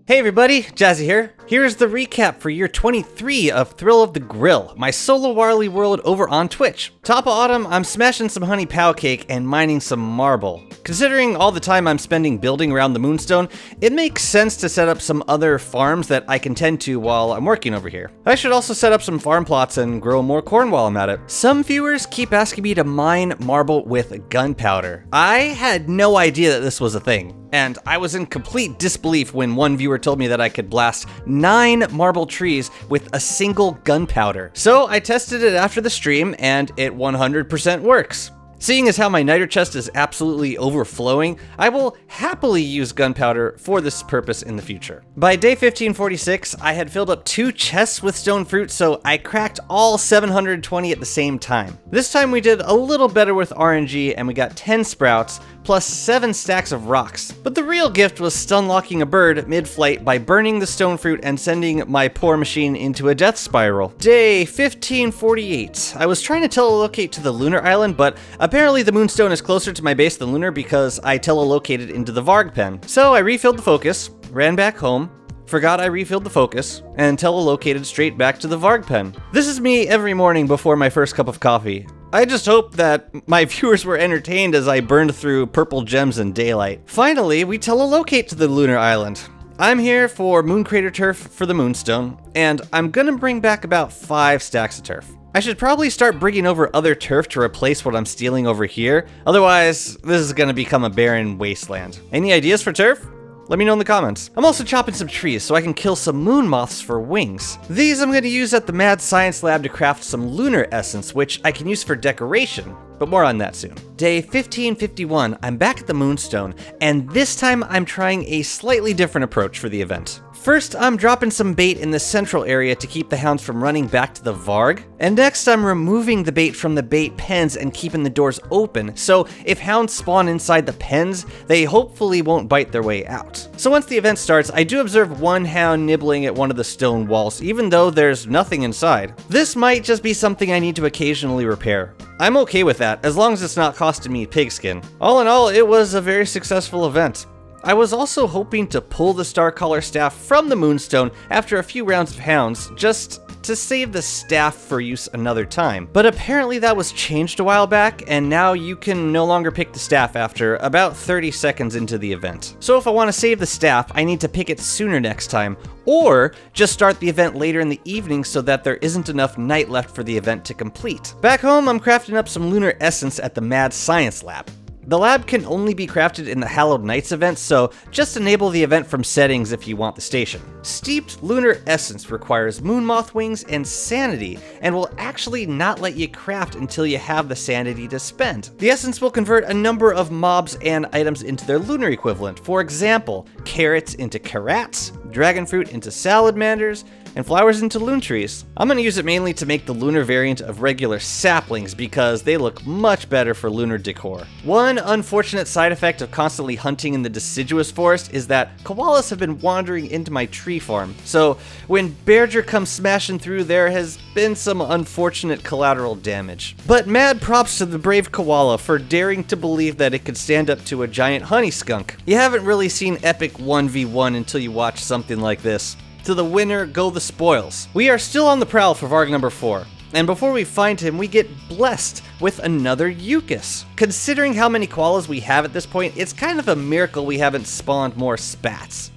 Hey everybody, Jazzy here. Here's the recap for year 23 of Thrill of the Grill, my solo Warly world over on Twitch. Top of autumn, I'm smashing some honey pow cake and mining some marble. Considering all the time I'm spending building around the moonstone, it makes sense to set up some other farms that I can tend to while I'm working over here. I should also set up some farm plots and grow more corn while I'm at it. Some viewers keep asking me to mine marble with gunpowder. I had no idea that this was a thing. And I was in complete disbelief when one viewer told me that I could blast 9 marble trees with a single gunpowder. So I tested it after the stream, and it 100% works. Seeing as how my niter chest is absolutely overflowing, I will happily use gunpowder for this purpose in the future. By day 1546, I had filled up 2 chests with stone fruit, so I cracked all 720 at the same time. This time we did a little better with RNG, and we got 10 sprouts, plus 7 stacks of rocks. But the real gift was stun-locking a bird mid-flight by burning the stone fruit and sending my poor machine into a death spiral. Day 1548. I was trying to telelocate to the Lunar Island, but apparently the moonstone is closer to my base than Lunar because I telelocated into the varg pen. So I refilled the focus, ran back home, forgot I refilled the focus, and telelocated straight back to the varg pen. This is me every morning before my first cup of coffee. I just hope that my viewers were entertained as I burned through purple gems in daylight. Finally, we telelocate to the Lunar Island. I'm here for moon crater turf for the moonstone, and I'm gonna bring back about 5 stacks of turf. I should probably start bringing over other turf to replace what I'm stealing over here, otherwise this is gonna become a barren wasteland. Any ideas for turf? Let me know in the comments. I'm also chopping some trees so I can kill some moon moths for wings. These I'm going to use at the Mad Science Lab to craft some lunar essence, which I can use for decoration, but more on that soon. Day 1551, I'm back at the moonstone, and this time I'm trying a slightly different approach for the event. First, I'm dropping some bait in the central area to keep the hounds from running back to the varg, and next I'm removing the bait from the bait pens and keeping the doors open, so if hounds spawn inside the pens, they hopefully won't bite their way out. So once the event starts, I do observe one hound nibbling at one of the stone walls, even though there's nothing inside. This might just be something I need to occasionally repair. I'm okay with that, as long as it's not costing me pigskin. All in all, it was a very successful event. I was also hoping to pull the Starcaller staff from the moonstone after a few rounds of hounds, just to save the staff for use another time. But apparently that was changed a while back, and now you can no longer pick the staff after about 30 seconds into the event. So if I want to save the staff, I need to pick it sooner next time, or just start the event later in the evening so that there isn't enough night left for the event to complete. Back home, I'm crafting up some lunar essence at the Mad Science Lab. The lab can only be crafted in the Hallowed Nights event, so just enable the event from settings if you want the station. Steeped Lunar Essence requires moon moth wings and sanity, and will actually not let you craft until you have the sanity to spend. The essence will convert a number of mobs and items into their lunar equivalent. For example, carrots into carats, dragon fruit into salamanders, and flowers into loon trees. I'm going to use it mainly to make the lunar variant of regular saplings because they look much better for lunar decor. One unfortunate side effect of constantly hunting in the deciduous forest is that koalas have been wandering into my tree farm, so when Bearger comes smashing through, there has been some unfortunate collateral damage. But mad props to the brave koala for daring to believe that it could stand up to a giant honey skunk. You haven't really seen epic 1v1 until you watch something like this. To the winner go the spoils. We are still on the prowl for varg number 4. And before we find him, we get blessed with another Eucus. Considering how many koalas we have at this point, it's kind of a miracle we haven't spawned more spats.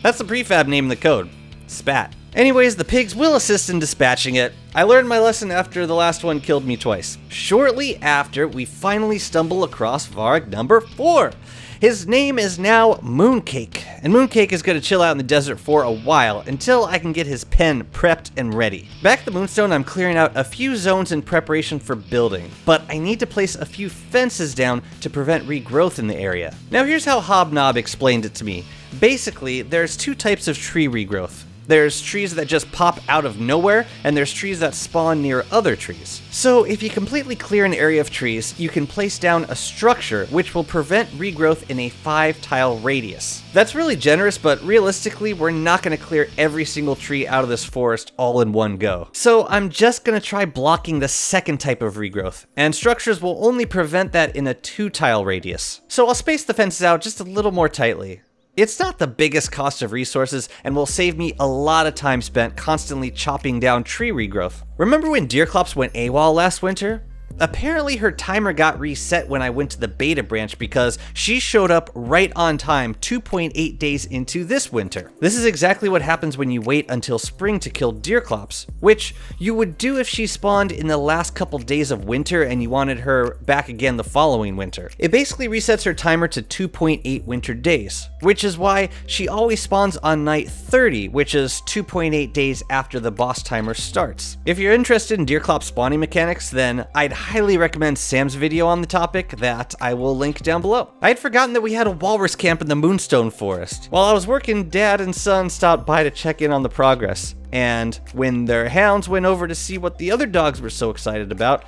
That's the prefab name in the code. Spat. Anyways, the pigs will assist in dispatching it. I learned my lesson after the last one killed me twice. Shortly after, we finally stumble across varg number 4. His name is now Mooncake, and Mooncake is going to chill out in the desert for a while until I can get his pen prepped and ready. Back at the moonstone, I'm clearing out a few zones in preparation for building, but I need to place a few fences down to prevent regrowth in the area. Now here's how Hobnob explained it to me. Basically, there's 2 types of tree regrowth. There's trees that just pop out of nowhere, and there's trees that spawn near other trees. So if you completely clear an area of trees, you can place down a structure which will prevent regrowth in a 5-tile radius. That's really generous, but realistically, we're not going to clear every single tree out of this forest all in one go. So I'm just going to try blocking the second type of regrowth, and structures will only prevent that in a 2-tile radius. So I'll space the fences out just a little more tightly. It's not the biggest cost of resources and will save me a lot of time spent constantly chopping down tree regrowth. Remember when Deerclops went AWOL last winter? Apparently her timer got reset when I went to the beta branch because she showed up right on time 2.8 days into this winter. This is exactly what happens when you wait until spring to kill Deerclops, which you would do if she spawned in the last couple days of winter and you wanted her back again the following winter. It basically resets her timer to 2.8 winter days, which is why she always spawns on night 30, which is 2.8 days after the boss timer starts. If you're interested in Deerclops spawning mechanics, then I'd highly recommend Sam's video on the topic that I will link down below. I had forgotten that we had a walrus camp in the Moonstone Forest. While I was working, Dad and son stopped by to check in on the progress, and when their hounds went over to see what the other dogs were so excited about,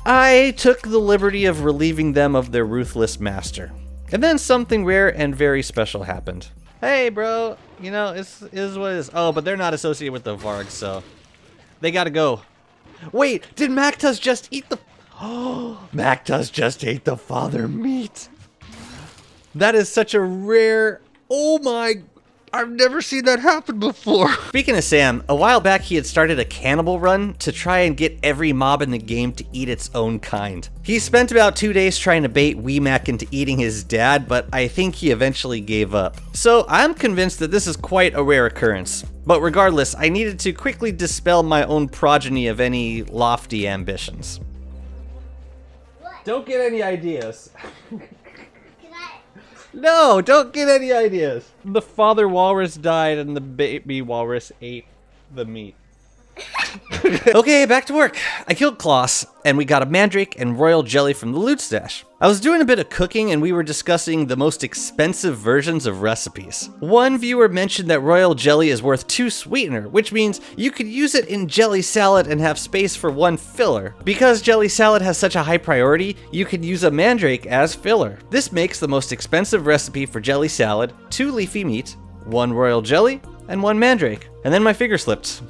I took the liberty of relieving them of their ruthless master. And then something rare and very special happened. Hey bro, you know, it is what it is. Oh, but they're not associated with the vargs, so they gotta go. Wait, did Mactus just eat the... Oh, Mactus just ate the father meat. That is such a rare... Oh my... I've never seen that happen before. Speaking of Sam, a while back he had started a cannibal run to try and get every mob in the game to eat its own kind. He spent about 2 days trying to bait Mac into eating his dad, but I think he eventually gave up. So I'm convinced that this is quite a rare occurrence. But regardless, I needed to quickly dispel my own progeny of any lofty ambitions. What? Don't get any ideas. Can I? No, don't get any ideas. The father walrus died and the baby walrus ate the meat. Okay, back to work. I killed Kloss, and we got a mandrake and royal jelly from the loot stash. I was doing a bit of cooking and we were discussing the most expensive versions of recipes. One viewer mentioned that royal jelly is worth 2 sweetener, which means you could use it in jelly salad and have space for 1 filler. Because jelly salad has such a high priority, you could use a mandrake as filler. This makes the most expensive recipe for jelly salad 2 leafy meat, 1 royal jelly, and 1 mandrake. And then my figure slipped.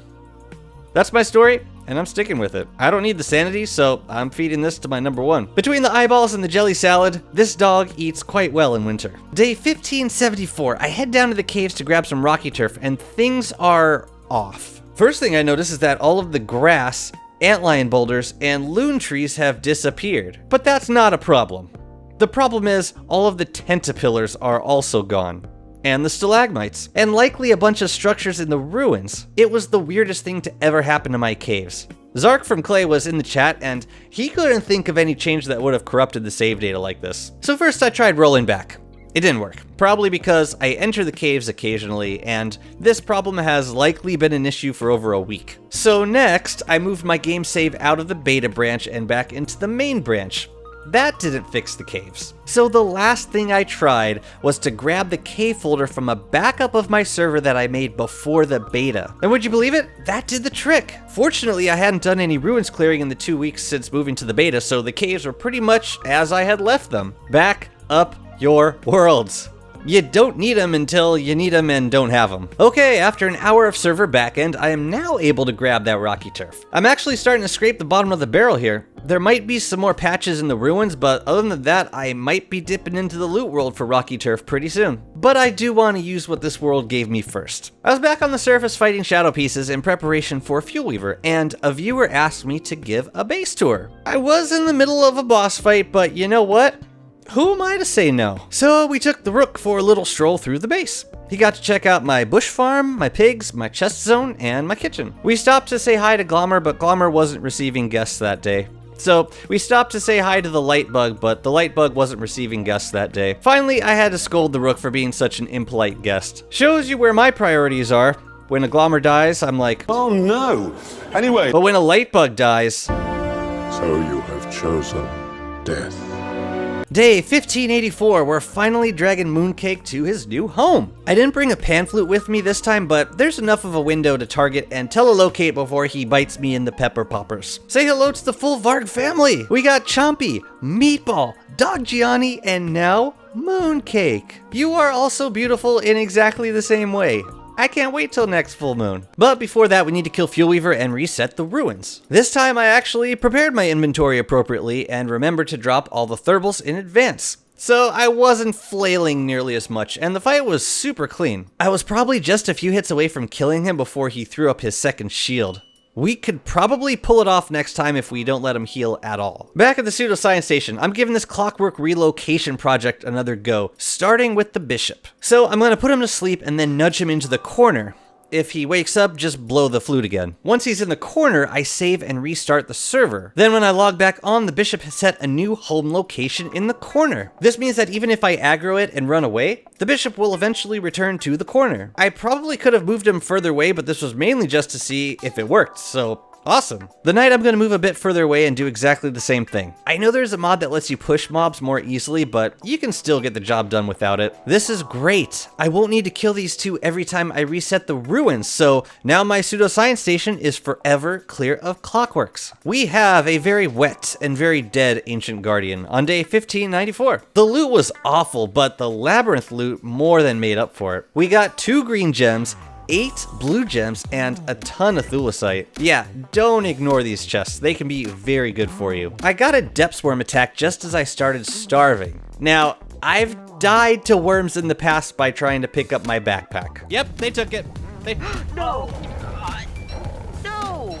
That's my story, and I'm sticking with it. I don't need the sanity, so I'm feeding this to my number 1. Between the eyeballs and the jelly salad, this dog eats quite well in winter. Day 1574, I head down to the caves to grab some rocky turf, and things are off. First thing I notice is that all of the grass, antlion boulders, and loon trees have disappeared. But that's not a problem. The problem is, all of the tentapillars are also gone. And the stalagmites, and likely a bunch of structures in the ruins. It was the weirdest thing to ever happen to my caves. Zark from Klei was in the chat, and he couldn't think of any change that would have corrupted the save data like this. So first I tried rolling back. It didn't work, probably because I enter the caves occasionally, and this problem has likely been an issue for over a week. So next, I moved my game save out of the beta branch and back into the main branch. That didn't fix the caves. So the last thing I tried was to grab the cave folder from a backup of my server that I made before the beta. And would you believe it? That did the trick. Fortunately, I hadn't done any ruins clearing in the 2 weeks since moving to the beta, so the caves were pretty much as I had left them. Back up your worlds. You don't need them until you need them and don't have them. Okay, after an hour of server backend, I am now able to grab that rocky turf. I'm actually starting to scrape the bottom of the barrel here. There might be some more patches in the ruins, but other than that, I might be dipping into the loot world for rocky turf pretty soon. But I do want to use what this world gave me first. I was back on the surface fighting shadow pieces in preparation for Fuelweaver, and a viewer asked me to give a base tour. I was in the middle of a boss fight, but you know what? Who am I to say no? So we took the Rook for a little stroll through the base. He got to check out my bush farm, my pigs, my chest zone, and my kitchen. We stopped to say hi to Glommer, but Glommer wasn't receiving guests that day. So we stopped to say hi to the light bug, but the light bug wasn't receiving guests that day. Finally, I had to scold the Rook for being such an impolite guest. Shows you where my priorities are. When a Glommer dies, I'm like, oh no. Anyway. But when a light bug dies... So you have chosen death. Day 1584, we're finally dragging Mooncake to his new home. I didn't bring a pan flute with me this time, but there's enough of a window to target and telelocate before he bites me in the pepper poppers. Say hello to the full Varg family. We got Chompy, Meatball, Dog Gianni, and now Mooncake. You are also beautiful in exactly the same way. I can't wait till next full moon. But before that, we need to kill Fuelweaver and reset the ruins. This time I actually prepared my inventory appropriately and remembered to drop all the thermals in advance. So I wasn't flailing nearly as much, and the fight was super clean. I was probably just a few hits away from killing him before he threw up his second shield. We could probably pull it off next time if we don't let him heal at all. Back at the pseudoscience station, I'm giving this clockwork relocation project another go, starting with the bishop. So I'm gonna put him to sleep and then nudge him into the corner. If he wakes up, just blow the flute again. Once he's in the corner, I save and restart the server. Then when I log back on, the bishop has set a new home location in the corner. This means that even if I aggro it and run away, the bishop will eventually return to the corner. I probably could have moved him further away, but this was mainly just to see if it worked, so awesome. The night I'm going to move a bit further away and do exactly the same thing. I know there's a mod that lets you push mobs more easily, but you can still get the job done without it. This is great. I won't need to kill these two every time I reset the ruins, so now my pseudoscience station is forever clear of clockworks. We have a very wet and very dead ancient guardian on day 1594. The loot was awful, but the labyrinth loot more than made up for it. We got 2 green gems, 8 blue gems, and a ton of thulecite. Yeah, don't ignore these chests. They can be very good for you. I got a depth worm attack just as I started starving. Now, I've died to worms in the past by trying to pick up my backpack. Yep, they took it. They No! No!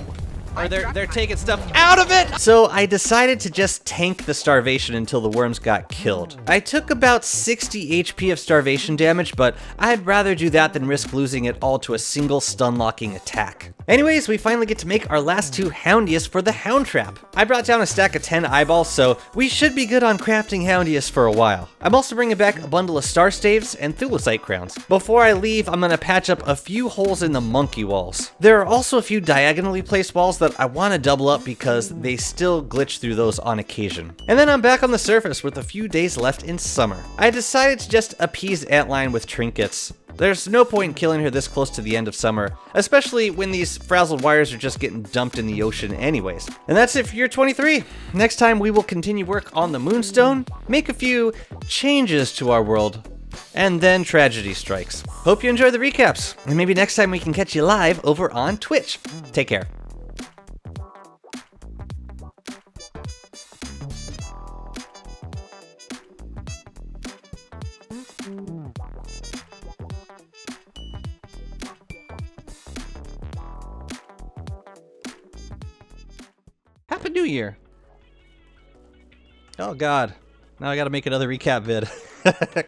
Or they're taking stuff out of it! So I decided to just tank the starvation until the worms got killed. I took about 60 HP of starvation damage, but I'd rather do that than risk losing it all to a single stun-locking attack. Anyways, we finally get to make our last 2 Houndius for the Hound Trap. I brought down a stack of 10 eyeballs, so we should be good on crafting Houndius for a while. I'm also bringing back a bundle of star staves and thulecite crowns. Before I leave, I'm gonna patch up a few holes in the monkey walls. There are also a few diagonally placed walls that I want to double up because they still glitch through those on occasion. And then I'm back on the surface with a few days left in summer. I decided to just appease Antlion with trinkets. There's no point in killing her this close to the end of summer, especially when these frazzled wires are just getting dumped in the ocean anyways. And that's it for year 23. Next time we will continue work on the Moonstone, make a few changes to our world, and then tragedy strikes. Hope you enjoy the recaps, and maybe next time we can catch you live over on Twitch. Take care. Happy New Year. Oh God. Now I gotta make another recap vid.